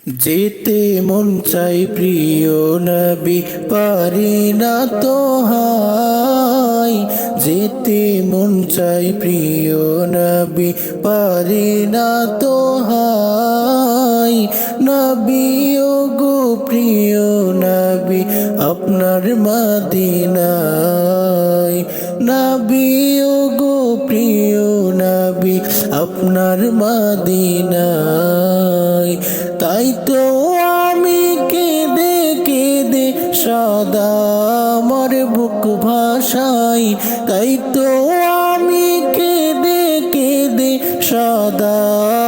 যেতে মন চাই প্রিয় নবী, পারি না তো হাই। যেতে মন চাই প্রিয় নবী, পারি না তো হাই। নবী ও গো প্রিয় নবী, আপনার মদিনায়। নবী ও গো প্রিয় নবী, আপনার মদিনায়। তাই তো আমি কেঁদে কেঁদে সদা আমার বুক ভাসাই। তাই তো আমি কেঁদে কেঁদে সদা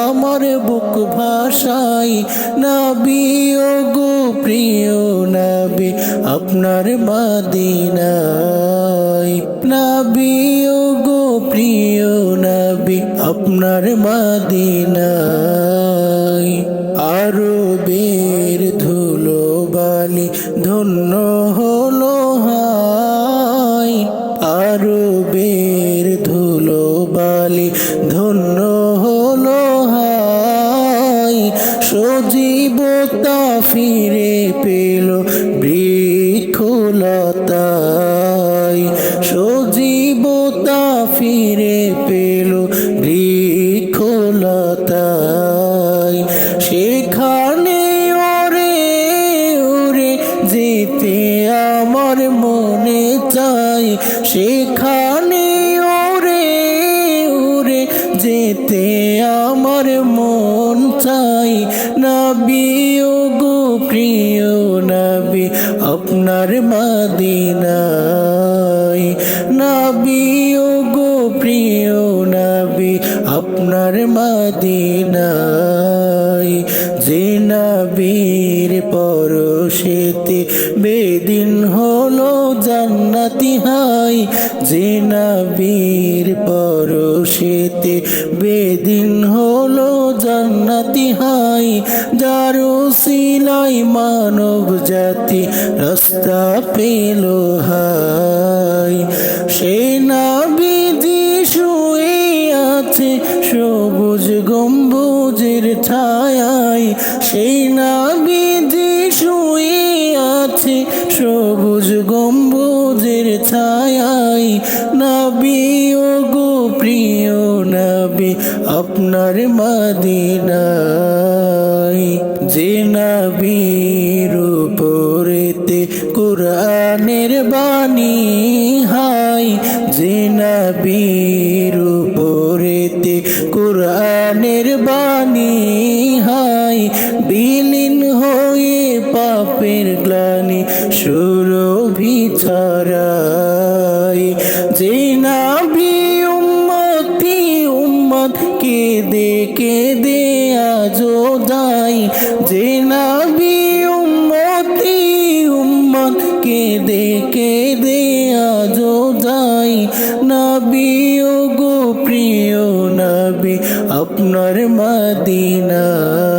আমার বুক ভাসাই। নবী ও গো প্রিয় নবী, আপনার মদিনায়। নবী ও গো প্রিয় নবী, আপনার মদিনায়। আরবের ধুলো বালি ধন্য হলো হাই। আরবের ধুলো বালি ধন্য হলো হাই। সজীবতা ফিরে পেল বৃক্ষলতায়। সজীবতা ফিরে পেল বৃক্ষলতায়। সেখানে ওরে ওরে যেতে আমার মনে চাই। সেখানে ওরে ওরে যেতে আমার মন চাই। নবী ও গো প্রিয় নবী, আপনার মদিনায়। নবী ও গো প্রিয় নবী, আপনার মদিনায়। যে নবীর পরশেতে বেদিন হলো জান্নাতি হাই। যে নবীর পরশেতে বেদিন হলো জান্নাতি হাই। যার উসিলাই মানব জাতি রাস্তা পেল হাই। সে নবীজি শুয়ে আছে সবুজ গম্বুজের ছায়ায়। সেই নবীজি শুয়ে আছে সবুজ গম্বুজের ছায়ায়। নবী ও গো প্রিয় নবী, আপনার মদিনায়। যে নবীর উপরেতে কুরআনের বাণী হাই। যে নবীর উপরেতে কুরআনের বাণী হাই। বিলীন হয়ে পাপের গ্লানি সুরভি ছড়ায়। যে নবী উম্মতি উম্মত কেঁদে কেঁদে আজো যায়। যে নবী উম্মতি উম্মত কেঁদে কেঁদে আজো যায়। নবী ও গো প্রিয় নবী, আপনার মদিনায়।